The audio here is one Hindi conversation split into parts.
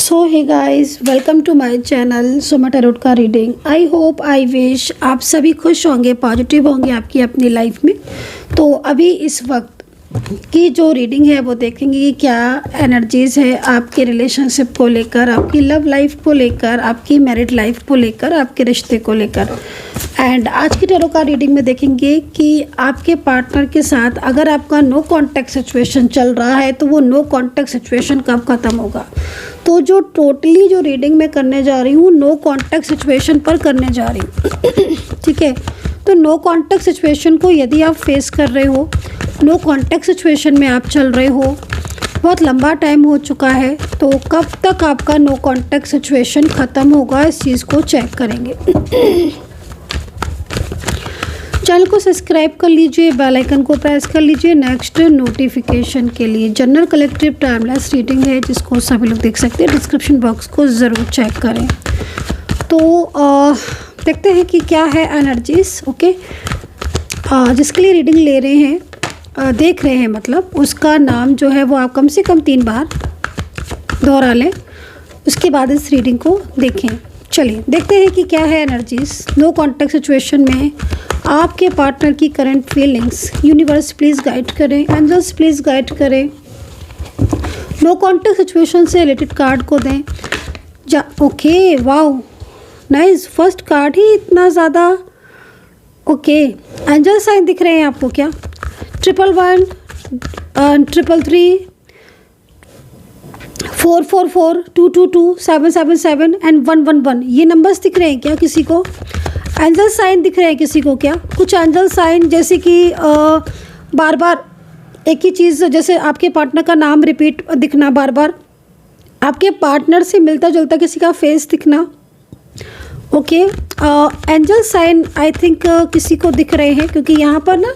So hey guys, welcome to my channel Suma tarot का reading. I hope I wish आप सभी खुश होंगे, पॉजिटिव होंगे आपकी अपनी लाइफ में। तो अभी इस वक्त की जो रीडिंग है वो देखेंगे कि क्या एनर्जीज़ है आपके रिलेशनशिप को लेकर, आपकी लव लाइफ को लेकर, आपकी मैरिड लाइफ को लेकर, आपके रिश्ते को लेकर। एंड आज की टैरो का रीडिंग में देखेंगे कि आपके पार्टनर के साथ अगर आपका नो कांटेक्ट सिचुएशन चल रहा है तो वो नो कांटेक्ट सिचुएशन कब ख़त्म होगा। तो जो टोटली जो रीडिंग मैं करने जा रही हूँ नो कांटेक्ट सिचुएशन पर करने जा रही हूँ ठीक है। तो नो कांटेक्ट सिचुएशन को यदि आप फेस कर रहे हो, नो कांटेक्ट सिचुएशन में आप चल रहे हो, बहुत लंबा टाइम हो चुका है, तो कब तक आपका नो कांटेक्ट सिचुएशन ख़त्म होगा इस चीज़ को चेक करेंगे। चैनल को सब्सक्राइब कर लीजिए, बेल आइकन को प्रेस कर लीजिए नेक्स्ट नोटिफिकेशन के लिए। जनरल कलेक्टिव टाइमलेस रीडिंग है जिसको सभी लोग देख सकते हैं। डिस्क्रिप्शन बॉक्स को ज़रूर चेक करें। तो देखते हैं कि क्या है एनर्जीज। ओके, जिसके लिए रीडिंग ले रहे हैं, देख रहे हैं, मतलब उसका नाम जो है वो आप कम से कम 3 बार दोहरा लें, उसके बाद इस रीडिंग को देखें। चलिए देखते हैं कि क्या है एनर्जीज नो कांटेक्ट सिचुएशन में आपके पार्टनर की current feelings. Universe please guide करें, एंजल्स प्लीज़ गाइड करें। नो कांटेक्ट सिचुएशन से रिलेटेड कार्ड को दें। Okay, wow nice, first card ही इतना ज़्यादा। ओके, एंजल साइन दिख रहे हैं आपको क्या? 111 333 444 222 777 एंड 111 ये नंबर्स दिख रहे हैं क्या किसी को? एंजल साइन दिख रहे हैं किसी को क्या? कुछ एंजल साइन जैसे कि बार बार एक ही चीज़, जैसे आपके पार्टनर का नाम रिपीट दिखना, बार बार आपके पार्टनर से मिलता जुलता किसी का फेस दिखना। Okay, angel sign I think किसी को दिख रहे हैं, क्योंकि यहाँ पर ना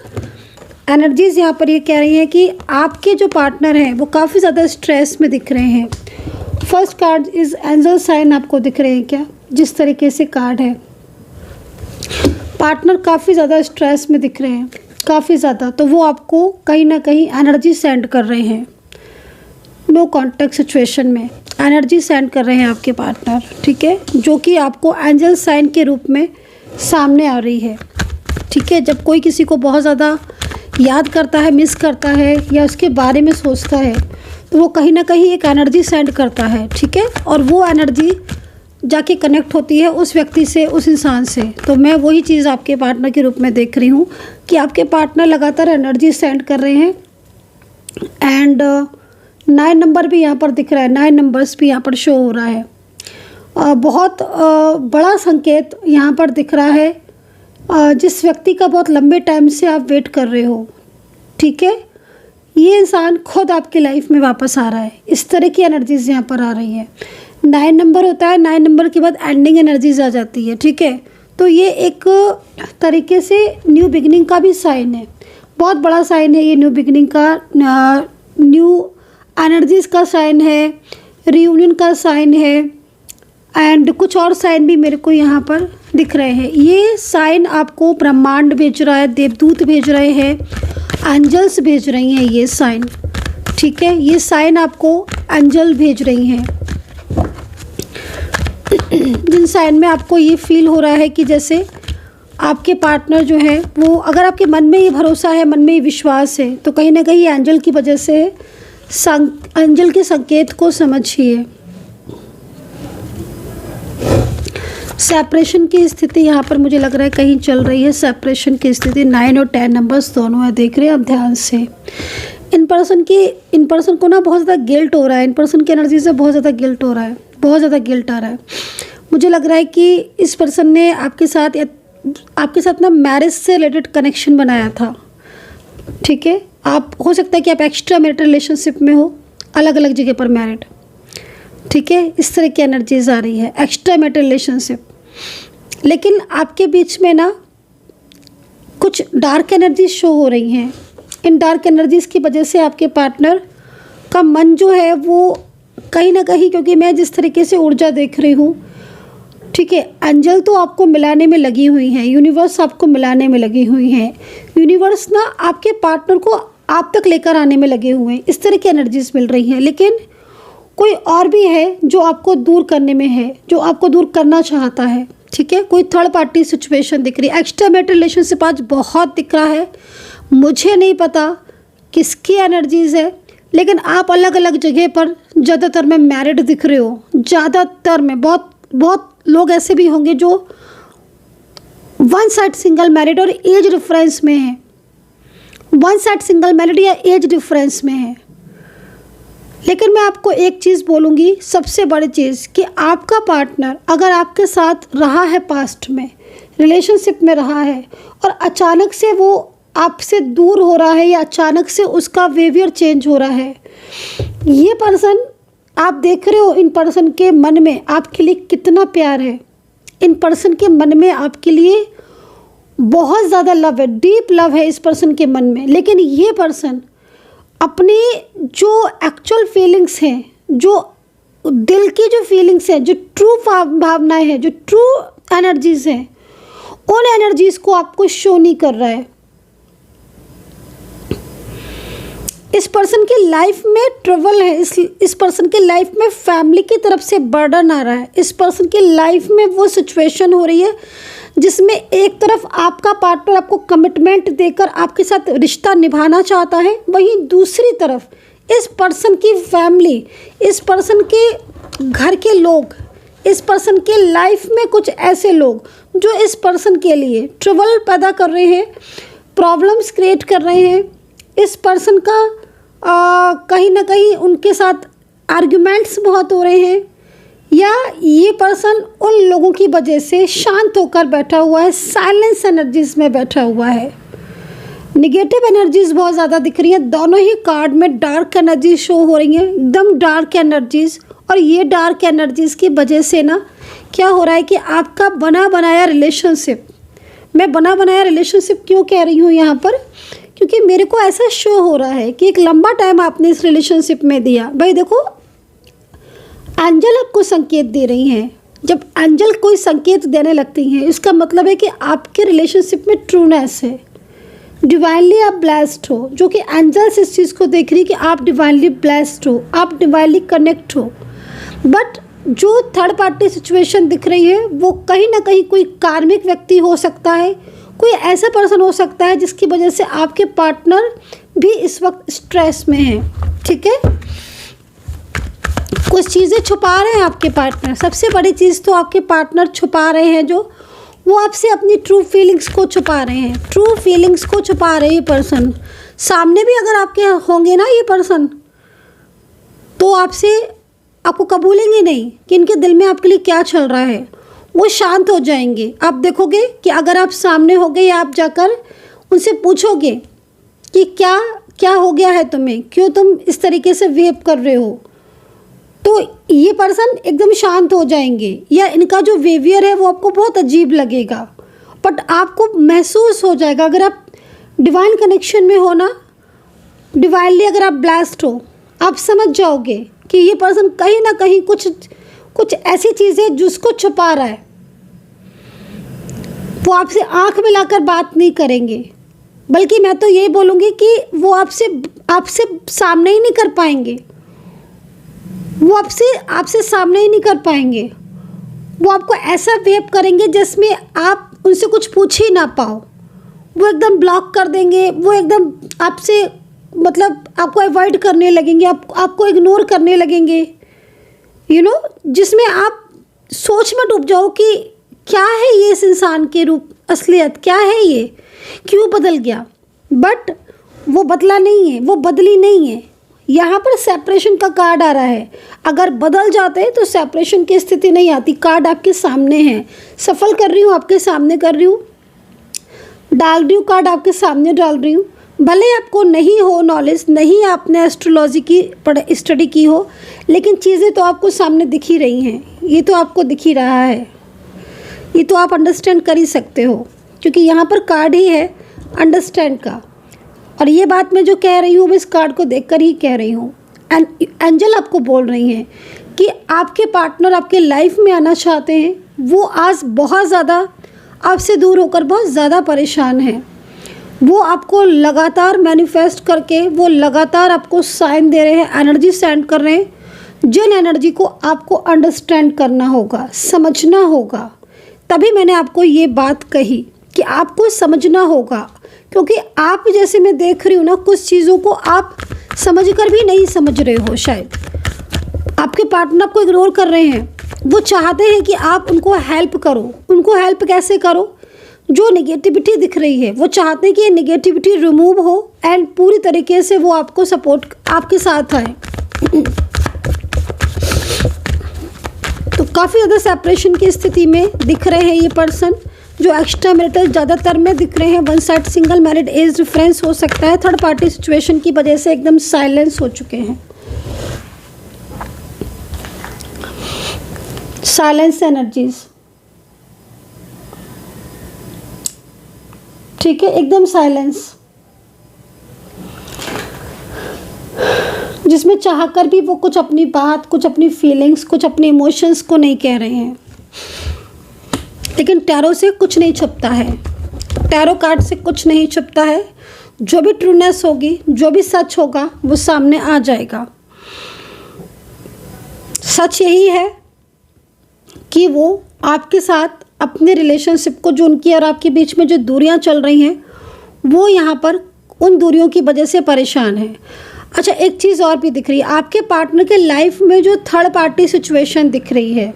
एनर्जीज़ यहाँ पर ये कह रही हैं कि आपके जो पार्टनर हैं वो काफ़ी ज़्यादा स्ट्रेस में दिख रहे हैं। First card is angel sign, आपको दिख रहे हैं क्या? जिस तरीके से कार्ड है, पार्टनर काफ़ी ज़्यादा स्ट्रेस में दिख रहे हैं, काफ़ी ज़्यादा। तो वो आपको कहीं ना कहीं एनर्जी सेंड कर रहे हैं। नो कांटेक्ट सिचुएशन में एनर्जी सेंड कर रहे हैं आपके पार्टनर, ठीक है, जो कि आपको एंजल साइन के रूप में सामने आ रही है। ठीक है, जब कोई किसी को बहुत ज़्यादा याद करता है, मिस करता है या उसके बारे में सोचता है, तो वो कहीं ना कहीं एक एनर्जी सेंड करता है। ठीक है, और वो एनर्जी जाके कनेक्ट होती है उस व्यक्ति से, उस इंसान से। तो मैं वही चीज़ आपके पार्टनर के रूप में देख रही हूँ कि आपके पार्टनर लगातार एनर्जी सेंड कर रहे हैं। एंड 9 नंबर भी यहाँ पर दिख रहा है, 9 नंबर्स भी यहाँ पर शो हो रहा है। बहुत बड़ा संकेत यहाँ पर दिख रहा है, जिस व्यक्ति का बहुत लंबे टाइम से आप वेट कर रहे हो। ठीक है, ये इंसान खुद आपकी लाइफ में वापस आ रहा है। इस तरह की एनर्जीज यहाँ पर आ रही है। 9 नंबर होता है, 9 नंबर के बाद एंडिंग एनर्जीज आ जाती है। ठीक है, तो ये एक तरीके से न्यू बिगिनिंग का भी साइन है, बहुत बड़ा साइन है ये न्यू बिगिनिंग का, न्यू एनर्जीज का साइन है, रियूनियन का साइन है। एंड कुछ और साइन भी मेरे को यहाँ पर दिख रहे हैं। ये साइन आपको ब्रह्मांड भेज रहा है, देवदूत भेज रहे हैं, एंजल्स भेज रही हैं ये साइन। ठीक है, ये साइन आपको एंजल भेज रही हैं, जिन साइन में आपको ये फील हो रहा है कि जैसे आपके पार्टनर जो है वो, अगर आपके मन में ये भरोसा है, मन में ये विश्वास है, तो कहीं ना कहीं एंजल की वजह से एंजल के संकेत को समझिए। सेपरेशन की स्थिति यहाँ पर मुझे लग रहा है कहीं चल रही है। सेपरेशन की स्थिति 9 और 10 नंबर्स दोनों है, देख रहे हैं आप ध्यान से। इन पर्सन को ना बहुत ज़्यादा गिल्ट हो रहा है, इन पर्सन की एनर्जी से बहुत ज़्यादा गिल्ट हो रहा है, बहुत ज़्यादा गिल्ट आ रहा है। मुझे लग रहा है कि इस पर्सन ने आपके साथ ना मैरिज से रिलेटेड कनेक्शन बनाया था। ठीक है, आप हो सकता है कि आप एक्स्ट्रा मैरिटल रिलेशनशिप में हो, अलग अलग जगह पर मैरिड। ठीक है, इस तरह की एनर्जीज आ रही है, एक्स्ट्रा मैरिटल रिलेशनशिप। लेकिन आपके बीच में ना कुछ डार्क एनर्जीज शो हो रही हैं। इन डार्क एनर्जीज की वजह से आपके पार्टनर का मन जो है वो कहीं ना कहीं, क्योंकि मैं जिस तरीके से ऊर्जा देख रही हूँ, ठीक है, एंजल तो आपको मिलाने में लगी हुई हैं, यूनिवर्स आपको मिलाने में लगी हुई हैं, यूनिवर्स ना आपके पार्टनर को आप तक लेकर आने में लगे हुए हैं। इस तरह की एनर्जीज मिल रही हैं। लेकिन कोई और भी है जो आपको दूर करने में है, जो आपको दूर करना चाहता है, ठीक है। कोई थर्ड पार्टी सिचुएशन दिख रही है। एक्स्ट्रा मैरिटल रिलेशनशिप आज बहुत दिख रहा है। मुझे नहीं पता किसकी एनर्जीज है, लेकिन आप अलग अलग जगह पर ज़्यादातर में मैरिड दिख रहे हो। ज़्यादातर में बहुत लोग ऐसे भी होंगे जो वन साइड सिंगल मैरिड और एज डिफरेंस में है। वन साइड सिंगल मैरिड या एज डिफरेंस में है। लेकिन मैं आपको एक चीज़ बोलूँगी, सबसे बड़ी चीज़, कि आपका पार्टनर अगर आपके साथ रहा है, पास्ट में रिलेशनशिप में रहा है, और अचानक से वो आपसे दूर हो रहा है या अचानक से उसका बिहेवियर चेंज हो रहा है, ये पर्सन आप देख रहे हो इन पर्सन के मन में आपके लिए कितना प्यार है। इन पर्सन के मन में आपके लिए बहुत ज़्यादा लव है, डीप लव है इस पर्सन के मन में। लेकिन ये पर्सन अपनी जो एक्चुअल फीलिंग्स हैं, जो दिल की जो फीलिंग्स हैं, जो ट्रू भावनाएं हैं, जो ट्रू एनर्जीज़ हैं, उन एनर्जीज़ को आपको शो नहीं कर रहा है। इस पर्सन की लाइफ में ट्रबल है। इस पर्सन की लाइफ में फैमिली की तरफ से बर्डन आ रहा है। इस पर्सन की लाइफ में वो सिचुएशन हो रही है जिसमें एक तरफ आपका पार्टनर आपको कमिटमेंट देकर आपके साथ रिश्ता निभाना चाहता है, वहीं दूसरी तरफ इस पर्सन की फैमिली, इस पर्सन के घर के लोग, इस पर्सन के लाइफ में कुछ ऐसे लोग जो इस पर्सन के लिए ट्रबल पैदा कर रहे हैं, प्रॉब्लम्स क्रिएट कर रहे हैं। इस पर्सन का कहीं ना कहीं उनके साथ आर्ग्यूमेंट्स बहुत हो रहे हैं, या ये पर्सन उन लोगों की वजह से शांत होकर बैठा हुआ है, साइलेंस एनर्जीज में बैठा हुआ है। निगेटिव एनर्जीज बहुत ज़्यादा दिख रही हैं। दोनों ही कार्ड में डार्क एनर्जी शो हो रही हैं, एकदम डार्क एनर्जीज। और ये डार्क एनर्जीज की वजह से ना क्या हो रहा है कि आपका बना बनाया रिलेशनशिप, मैं बना बनाया रिलेशनशिप क्यों कह रही हूँ यहाँ पर, क्योंकि मेरे को ऐसा शो हो रहा है कि एक लंबा टाइम आपने इस रिलेशनशिप में दिया। भाई देखो, एंजल आपको संकेत दे रही हैं। जब एंजल कोई संकेत देने लगती हैं, इसका मतलब है कि आपके रिलेशनशिप में ट्रूनेस है, डिवाइनली आप ब्लेस्ड हो, जो कि एंजल्स इस चीज़ को देख रही है कि आप डिवाइनली ब्लेस्ड हो, आप डिवाइनली कनेक्ट हो। बट जो थर्ड पार्टी सिचुएशन दिख रही है वो कहीं ना कहीं कोई कार्मिक व्यक्ति हो सकता है, कोई ऐसा पर्सन हो सकता है जिसकी वजह से आपके पार्टनर भी इस वक्त स्ट्रेस में है, ठीक है। कुछ चीज़ें छुपा रहे हैं आपके पार्टनर। सबसे बड़ी चीज़ तो आपके पार्टनर छुपा रहे हैं, जो वो आपसे अपनी ट्रू फीलिंग्स को छुपा रहे हैं। ट्रू फीलिंग्स को छुपा रहे हैं पर्सन। सामने भी अगर आपके होंगे ना ये पर्सन, तो आपको कबूलेंगे नहीं कि इनके दिल में आपके लिए क्या चल रहा है। वो शांत हो जाएंगे। आप देखोगे कि अगर आप सामने होगे या आप जाकर उनसे पूछोगे कि क्या हो गया है तुम्हें, क्यों तुम इस तरीके से बिहेव कर रहे हो, तो ये पर्सन एकदम शांत हो जाएंगे, या इनका जो बिहेवियर है वो आपको बहुत अजीब लगेगा, बट आपको महसूस हो जाएगा। अगर आप डिवाइन कनेक्शन में हो ना, डिवाइनली अगर आप ब्लेस्ड हो, आप समझ जाओगे कि ये पर्सन कहीं ना कहीं कुछ ऐसी चीज़ है जिसको छुपा रहा है। वो आपसे आंख मिलाकर बात नहीं करेंगे, बल्कि मैं तो यही बोलूँगी कि वो आपसे सामने ही नहीं कर पाएंगे। वो आपसे सामने ही नहीं कर पाएंगे। वो आपको ऐसा बिहेव करेंगे जिसमें आप उनसे कुछ पूछ ही ना पाओ। वो एकदम ब्लॉक कर देंगे। वो एकदम आपसे मतलब आपको अवॉइड करने लगेंगे, आपको इग्नोर करने लगेंगे, जिसमें आप सोच में डूब जाओ कि क्या है ये इस इंसान के रूप, असलियत क्या है ये, क्यों बदल गया। बट वो बदला नहीं है, वो बदली नहीं है। यहाँ पर सेपरेशन का कार्ड आ रहा है। अगर बदल जाते हैं तो सेपरेशन की स्थिति नहीं आती। कार्ड आपके सामने है, सफल कर रही हूँ, आपके सामने कर रही हूँ, डाल रही हूँ, कार्ड आपके सामने डाल रही हूँ। भले आपको नहीं हो नॉलेज, नहीं आपने एस्ट्रोलॉजी की स्टडी की हो, लेकिन चीज़ें तो आपको सामने दिख ही रही हैं। ये तो आपको दिख ही रहा है, ये तो आप अंडरस्टैंड कर ही सकते हो, क्योंकि यहाँ पर कार्ड ही है अंडरस्टैंड का। और ये बात मैं जो कह रही हूँ, मैं इस कार्ड को देखकर ही कह रही हूँ। एंजल आपको बोल रही हैं कि आपके पार्टनर आपके लाइफ में आना चाहते हैं। वो आज बहुत ज़्यादा आपसे दूर होकर बहुत ज़्यादा परेशान हैं। वो आपको लगातार मैनिफेस्ट करके, वो लगातार आपको साइन दे रहे हैं, एनर्जी सेंड कर रहे हैं। जिन एनर्जी को आपको अंडरस्टैंड करना होगा, समझना होगा। तभी मैंने आपको ये बात कही कि आपको समझना होगा, क्योंकि आप जैसे मैं देख रही हूँ ना, कुछ चीज़ों को आप समझ कर भी नहीं समझ रहे हो। शायद आपके पार्टनर आपको इग्नोर कर रहे हैं। वो चाहते हैं कि आप उनको हेल्प करो। उनको हेल्प कैसे करो? जो नेगेटिविटी दिख रही है वो चाहते हैं कि ये नेगेटिविटी रिमूव हो एंड पूरी तरीके से वो आपको सपोर्ट, आपके साथ आए। तो काफ़ी ज़्यादा सेपरेशन की स्थिति में दिख रहे हैं ये पर्सन। जो एक्स्ट्रा मैरिटल ज़्यादातर में दिख रहे हैं, one side single married age difference हो सकता है। थर्ड पार्टी सिचुएशन की वजह से एकदम साइलेंस हो चुके हैं। साइलेंस एनर्जीज, ठीक है, एकदम साइलेंस, जिसमें चाहकर भी वो कुछ अपनी बात, कुछ अपनी फीलिंग्स, कुछ अपने इमोशंस को नहीं कह रहे हैं। लेकिन टैरो से कुछ नहीं छुपता है, टैरो कार्ड से कुछ नहीं छुपता है। जो भी ट्रूनेस होगी, जो भी सच होगा वो सामने आ जाएगा। सच यही है कि वो आपके साथ अपने रिलेशनशिप को, जो उनकी और आपके बीच में जो दूरियां चल रही हैं, वो यहाँ पर उन दूरियों की वजह से परेशान है। अच्छा, एक चीज़ और भी दिख रही है, आपके पार्टनर के लाइफ में जो थर्ड पार्टी सिचुएशन दिख रही है,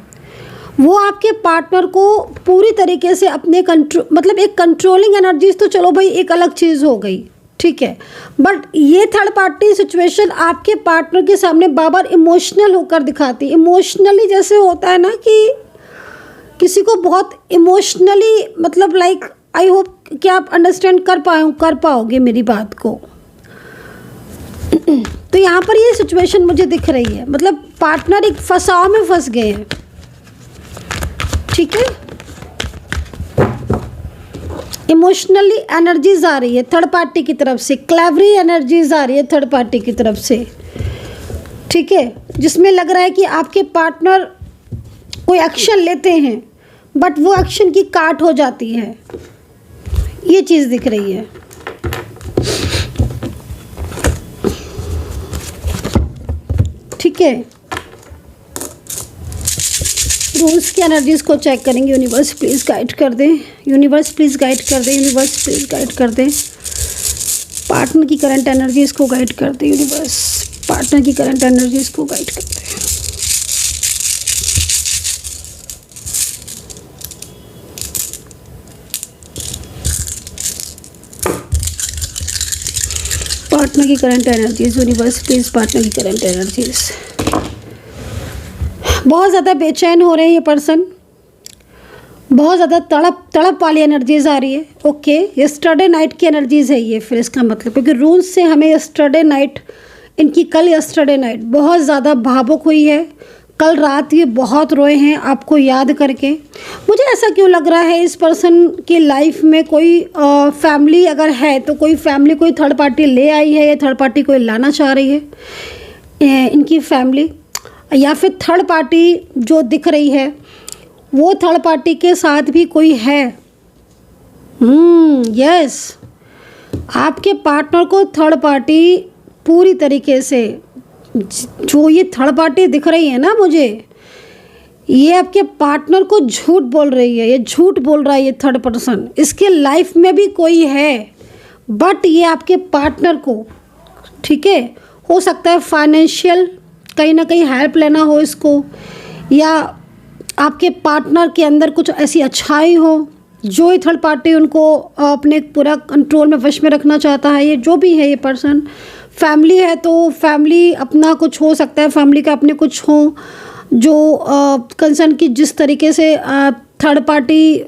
वो आपके पार्टनर को पूरी तरीके से अपने कंट्रोल, मतलब एक कंट्रोलिंग एनर्जीज तो चलो भाई एक अलग चीज़ हो गई, ठीक है, बट ये थर्ड पार्टी सिचुएशन आपके पार्टनर के सामने बार बार इमोशनल होकर दिखाती। इमोशनली जैसे होता है ना कि किसी को बहुत इमोशनली, मतलब लाइक, आई होप कि आप अंडरस्टैंड कर पाओगे मेरी बात को। तो यहाँ पर ये सिचुएशन मुझे दिख रही है, मतलब पार्टनर एक फंसाव में फंस गए हैं, ठीक है। इमोशनली एनर्जीज आ रही है थर्ड पार्टी की तरफ से, क्लेवरी एनर्जीज आ रही है थर्ड पार्टी की तरफ से, ठीक है, जिसमें लग रहा है कि आपके पार्टनर कोई एक्शन लेते हैं बट वो एक्शन की काट हो जाती है। ये चीज़ दिख रही है, ठीक है। रूल्स की एनर्जीज को चेक करेंगे। यूनिवर्स प्लीज़ गाइड कर दें, यूनिवर्स प्लीज़ गाइड कर दें, यूनिवर्स प्लीज़ गाइड कर दें। पार्टनर की करंट एनर्जीज को गाइड कर दें यूनिवर्स, पार्टनर की करंट एनर्जीज को गाइड कर दें। पार्टनर की current energies, universe please partner की करंट एनर्जीज। बहुत ज़्यादा बेचैन हो रहे हैं ये पर्सन, बहुत ज़्यादा तड़प वाली एनर्जीज आ रही है। ओके, यस्टरडे नाइट की एनर्जीज है ये, फिर इसका मतलब, क्योंकि रूल्स से हमें यस्टरडे नाइट, इनकी कल यस्टरडे नाइट बहुत ज़्यादा भावुक हुई है। कल रात ये बहुत रोए हैं आपको याद करके। मुझे ऐसा क्यों लग रहा है, इस पर्सन की लाइफ में कोई फैमिली अगर है तो कोई फैमिली, कोई थर्ड पार्टी ले आई है या थर्ड पार्टी कोई लाना चाह रही है इनकी फैमिली, या फिर थर्ड पार्टी जो दिख रही है वो थर्ड पार्टी के साथ भी कोई है। यस, आपके पार्टनर को थर्ड पार्टी पूरी तरीके से, जो ये थर्ड पार्टी दिख रही है ना मुझे, ये आपके पार्टनर को झूठ बोल रही है, ये झूठ बोल रहा है ये थर्ड पर्सन। इसके लाइफ में भी कोई है बट ये आपके पार्टनर को, ठीक है, हो सकता है फाइनेंशियल कहीं ना कहीं हेल्प लेना हो इसको, या आपके पार्टनर के अंदर कुछ ऐसी अच्छाई हो जो ही थर्ड पार्टी उनको अपने पूरा कंट्रोल में, वश में रखना चाहता है। ये जो भी है ये पर्सन, फैमिली है तो फैमिली अपना कुछ हो सकता है, फैमिली का अपने कुछ हो जो कंसर्न की, जिस तरीके से थर्ड पार्टी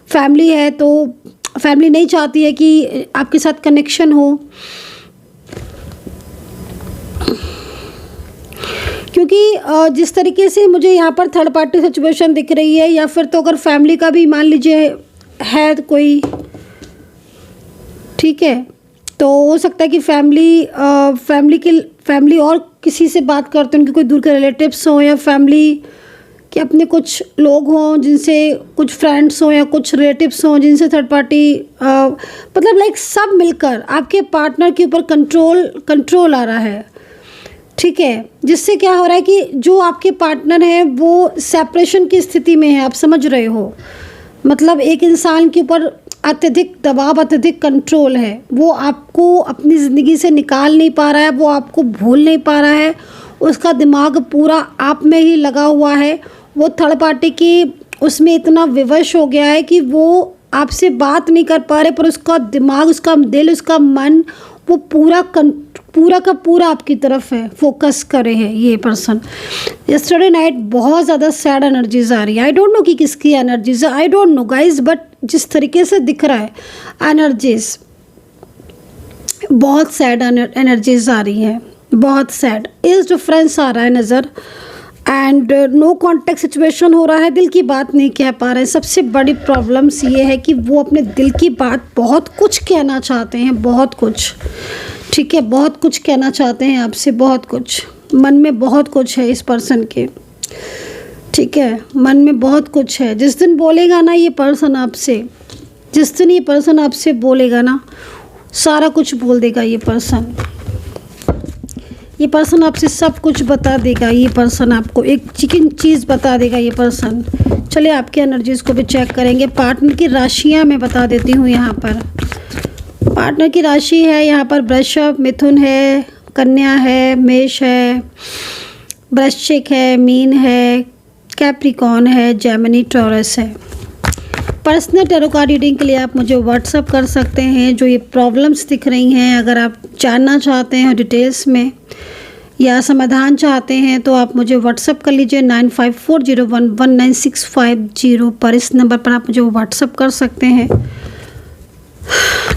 फैमिली है तो फैमिली नहीं चाहती है कि आपके साथ कनेक्शन हो, क्योंकि जिस तरीके से मुझे यहाँ पर थर्ड पार्टी सिचुएशन दिख रही है, या फिर तो अगर फैमिली का भी मान लीजिए है तो कोई, ठीक है, तो हो सकता है कि फैमिली और किसी से बात करते हैं, उनके कोई दूर के रिलेटिव्स हों या फैमिली के अपने कुछ लोग हों जिनसे, कुछ फ्रेंड्स हों या कुछ रिलेटिव्स हों जिनसे थर्ड पार्टी, मतलब लाइक सब मिलकर आपके पार्टनर के ऊपर कंट्रोल आ रहा है, ठीक है, जिससे क्या हो रहा है कि जो आपके पार्टनर है वो सेपरेशन की स्थिति में है, आप समझ रहे हो। मतलब एक इंसान के ऊपर अत्यधिक दबाव, अत्यधिक कंट्रोल है, वो आपको अपनी ज़िंदगी से निकाल नहीं पा रहा है, वो आपको भूल नहीं पा रहा है, उसका दिमाग पूरा आप में ही लगा हुआ है, वो थर्ड पार्टी की उसमें इतना विवश हो गया है कि वो आपसे बात नहीं कर पा रहे, पर उसका दिमाग, उसका दिल, उसका मन वो पूरा का पूरा आपकी तरफ है, फोकस करे है ये पर्सन। यस्टरडे नाइट बहुत ज़्यादा सैड एनर्जीज आ रही है। आई डोंट नो कि किसकी एनर्जीज है, I don't know guys, but जिस तरीके से दिख रहा है एनर्जीज, बहुत सैड एनर्जीज आ रही है, बहुत सैड। इस डिफरेंस आ रहा है नज़र, एंड नो कॉन्टेक्ट सिचुएशन हो रहा है, दिल की बात नहीं कह पा रहे हैं। सबसे बड़ी प्रॉब्लम्स ये है कि वो अपने दिल की बात बहुत कुछ कहना चाहते हैं, बहुत कुछ, ठीक है, बहुत कुछ कहना चाहते हैं आपसे, बहुत कुछ, मन में बहुत कुछ है इस पर्सन के, ठीक है, मन में बहुत कुछ है। जिस दिन बोलेगा ना ये पर्सन आपसे, जिस दिन ये पर्सन आपसे बोलेगा ना, सारा कुछ बोल देगा ये पर्सन। ये पर्सन आपसे सब कुछ बता देगा, ये पर्सन आपको एक चिकन चीज़ बता देगा ये पर्सन। चलिए आपके एनर्जीज़ को भी चेक करेंगे। पार्टनर की राशियाँ मैं बता देती हूँ यहाँ पर। पार्टनर की राशि है यहाँ पर वृषभ, मिथुन है, कन्या है, मेष है, वृश्चिक है, मीन है, कैप्रिकॉर्न है, जेमिनी, टॉरस है। पर्सनल टैरो कार्ड रीडिंग के लिए आप मुझे व्हाट्सअप कर सकते हैं। जो ये प्रॉब्लम्स दिख रही हैं, अगर आप जानना चाहते हैं डिटेल्स में या समाधान चाहते हैं तो आप मुझे व्हाट्सअप कर लीजिए 9540119650 पर। इस नंबर पर आप मुझे व्हाट्सअप कर सकते हैं।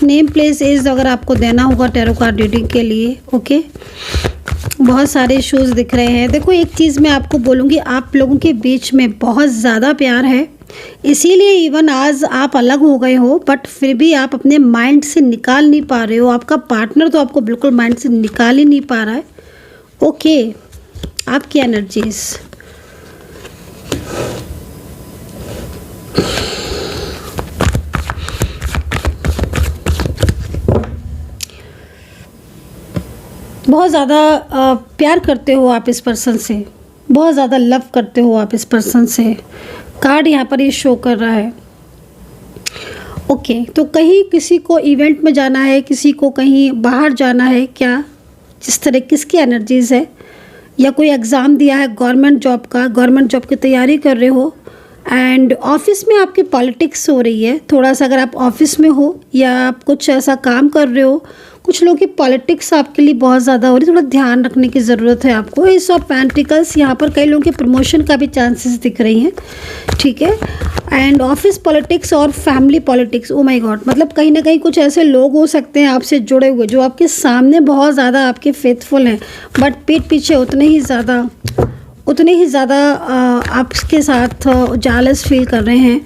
नेम, प्लेस, एज अगर आपको देना होगा टैरो कार्ड रीडिंग के लिए, ओके। बहुत सारे इश्यूज़ दिख रहे हैं। देखो एक चीज़ मैं आपको बोलूँगी, आप लोगों के बीच में बहुत ज़्यादा प्यार है, इसीलिए इवन आज आप अलग हो गए हो, बट फिर भी आप अपने माइंड से निकाल नहीं पा रहे हो। आपका पार्टनर तो आपको बिल्कुल माइंड से निकाल ही नहीं पा रहा है, ओके। आपकी एनर्जीज, बहुत ज़्यादा प्यार करते हो आप इस पर्सन से, बहुत ज़्यादा लव करते हो आप इस पर्सन से। कार्ड यहाँ पर ये शो कर रहा है, ओके। तो कहीं किसी को इवेंट में जाना है, किसी को कहीं बाहर जाना है क्या, जिस तरह किसकी एनर्जीज़ है, या कोई एग्ज़ाम दिया है गवर्नमेंट जॉब का, गवर्नमेंट जॉब की तैयारी कर रहे हो, एंड ऑफिस में आपकी पॉलिटिक्स हो रही है थोड़ा सा। अगर आप ऑफिस में हो या आप कुछ ऐसा काम कर रहे हो, कुछ लोगों की पॉलिटिक्स आपके लिए बहुत ज़्यादा हो रही है, थोड़ा ध्यान रखने की ज़रूरत है आपको। एस ऑफ पेंटिकल्स, यहाँ पर कई लोगों के प्रमोशन का भी चांसेस दिख रही हैं, ठीक है। एंड ऑफिस पॉलिटिक्स और family politics, oh my God, मतलब कहीं ना कहीं कुछ ऐसे लोग हो सकते हैं आपसे जुड़े हुए जो आपके सामने बहुत ज़्यादा आपके फेथफुल हैं, बट पीठ पीछे उतने ही ज़्यादा आपके साथ जालस फील कर रहे हैं।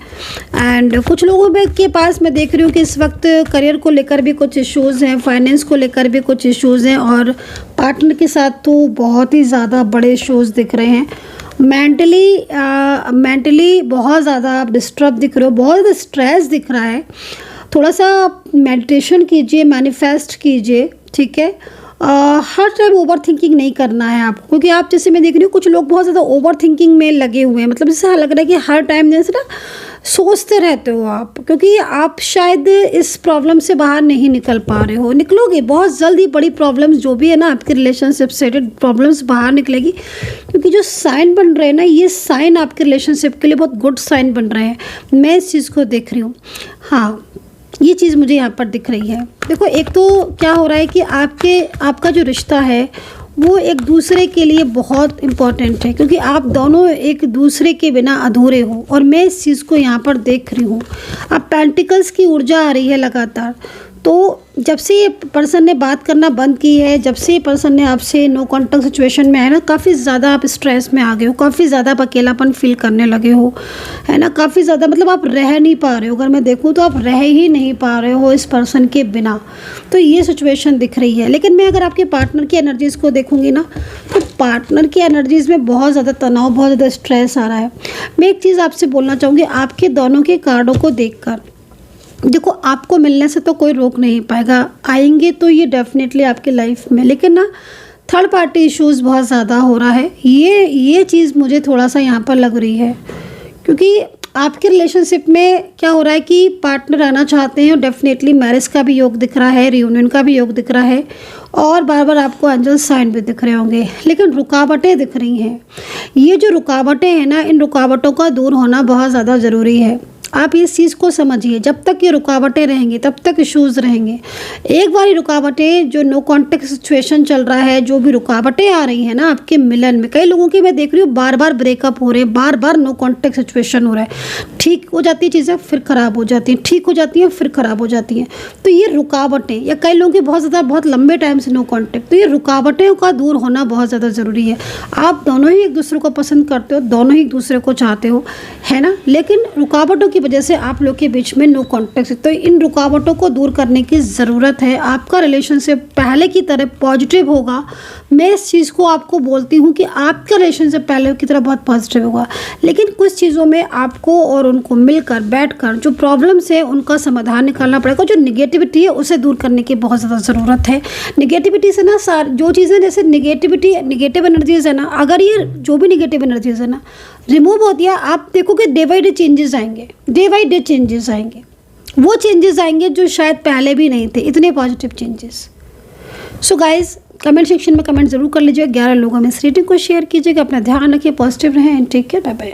एंड कुछ लोगों के पास मैं देख रही हूँ कि इस वक्त करियर को लेकर भी कुछ इश्यूज़ हैं, फाइनेंस को लेकर भी कुछ इश्यूज़ हैं, और पार्टनर के साथ तो बहुत ही ज़्यादा बड़े इश्यूज़ दिख रहे हैं। मेंटली बहुत ज़्यादा आप डिस्टर्ब दिख रहे हो, बहुत ज़्यादा स्ट्रेस दिख रहा है। थोड़ा सा मेडिटेशन कीजिए, मैनिफेस्ट कीजिए, ठीक है। हर टाइम ओवर थिंकिंग नहीं करना है आपको, क्योंकि आप जैसे मैं देख रही हूँ कुछ लोग बहुत ज़्यादा ओवर थिंकिंग में लगे हुए हैं। मतलब जैसे लग रहा है कि हर टाइम जैसे ना सोचते रहते हो आप, क्योंकि आप शायद इस प्रॉब्लम से बाहर नहीं निकल पा रहे हो। निकलोगे बहुत जल्दी, बड़ी प्रॉब्लम्स जो भी है ना आपके रिलेशनशिप से रिलेटेड प्रॉब्लम्स बाहर निकलेगी, क्योंकि जो साइन बन रहे हैं ना, ये साइन आपके रिलेशनशिप के लिए बहुत गुड साइन बन रहे हैं। मैं इस चीज़ को देख रही हूँ, हाँ ये चीज़ मुझे यहाँ पर दिख रही है। देखो एक तो क्या हो रहा है कि आपका जो रिश्ता है वो एक दूसरे के लिए बहुत इम्पॉर्टेंट है, क्योंकि आप दोनों एक दूसरे के बिना अधूरे हो, और मैं इस चीज़ को यहाँ पर देख रही हूँ। अब पेंटिकल्स की ऊर्जा आ रही है लगातार। तो जब से ये पर्सन ने बात करना बंद की है, जब से ये पर्सन ने आपसे नो कॉन्टेक्ट सिचुएशन में है ना, काफ़ी ज़्यादा आप स्ट्रेस में आ गए हो, काफ़ी ज़्यादा आप अकेलापन फील करने लगे हो, है ना, काफ़ी ज़्यादा, मतलब आप रह नहीं पा रहे हो। अगर मैं देखूँ तो आप रह ही नहीं पा रहे हो इस पर्सन के बिना, तो ये सिचुएशन दिख रही है। लेकिन मैं अगर आपके पार्टनर की एनर्जीज़ को देखूँगी ना, तो पार्टनर की एनर्जीज़ में बहुत ज़्यादा तनाव, बहुत ज़्यादा स्ट्रेस आ रहा है। मैं एक चीज़ आपसे बोलना चाहूँगी, आपके दोनों के कार्डों को देखकर देखो, आपको मिलने से तो कोई रोक नहीं पाएगा, आएंगे तो ये डेफिनेटली आपकी लाइफ में, लेकिन ना थर्ड पार्टी इश्यूज़ बहुत ज़्यादा हो रहा है, ये चीज़ मुझे थोड़ा सा यहाँ पर लग रही है, क्योंकि आपके रिलेशनशिप में क्या हो रहा है कि पार्टनर आना चाहते हैं और डेफिनेटली मैरिज का भी योग दिख रहा है, रियूनियन का भी योग दिख रहा है और बार बार आपको एंजल साइन भी दिख रहे होंगे, लेकिन रुकावटें दिख रही हैं। ये जो रुकावटें हैं ना, इन रुकावटों का दूर होना बहुत ज़्यादा ज़रूरी है। आप इस चीज़ को समझिए, जब तक ये रुकावटें रहेंगी तब तक इश्यूज़ रहेंगे। एक बार ये रुकावटें, जो नो कॉन्टेक्ट सिचुएशन चल रहा है, जो भी रुकावटें आ रही हैं ना आपके मिलन में, कई लोगों की मैं देख रही हूँ बार बार ब्रेकअप हो रहे हैं, बार बार नो कॉन्टेक्ट सिचुएशन हो रहा है, ठीक हो जाती है चीज़ें फिर ख़राब हो जाती हैं, ठीक हो जाती हैं फिर ख़राब हो जाती हैं। तो ये रुकावटें, या कई लोगों की बहुत लंबे टाइम से नो कॉन्टेक्ट, तो ये रुकावटें का दूर होना बहुत ज़्यादा ज़रूरी है। आप दोनों ही एक दूसरे को पसंद करते हो, दोनों ही एक दूसरे को चाहते हो, है ना, लेकिन रुकावटों की वजह से आप लोग के बीच में नो कॉन्टेक्ट है। तो इन रुकावटों को दूर करने की ज़रूरत है। आपका रिलेशनशिप पहले की तरह पॉजिटिव होगा। मैं इस चीज़ को आपको बोलती हूँ कि आपका रिलेशनशिप पहले की तरह बहुत पॉजिटिव होगा, लेकिन कुछ चीज़ों में आपको और उनको मिलकर बैठकर जो प्रॉब्लम्स है उनका समाधान निकालना पड़ेगा। जो निगेटिविटी है उसे दूर करने की बहुत ज़्यादा ज़रूरत है। निगेटिविटी से ना जो चीज़ें जैसे निगेटिव एनर्जीज है ना, अगर ये जो भी निगेटिव एनर्जीज है ना रिमूव होती है, आप देखोगे डे बाई डे चेंजेस आएंगे, डे बाई डे चेंजेस आएंगे। वो चेंजेस आएंगे जो शायद पहले भी नहीं थे, इतने positive changes. So guys, comment section में कमेंट जरूर कर लीजिए। 11 लोगों में इस रीडिंग को शेयर कीजिएगा। अपना ध्यान रखिए, पॉजिटिव रहें and take care, bye bye.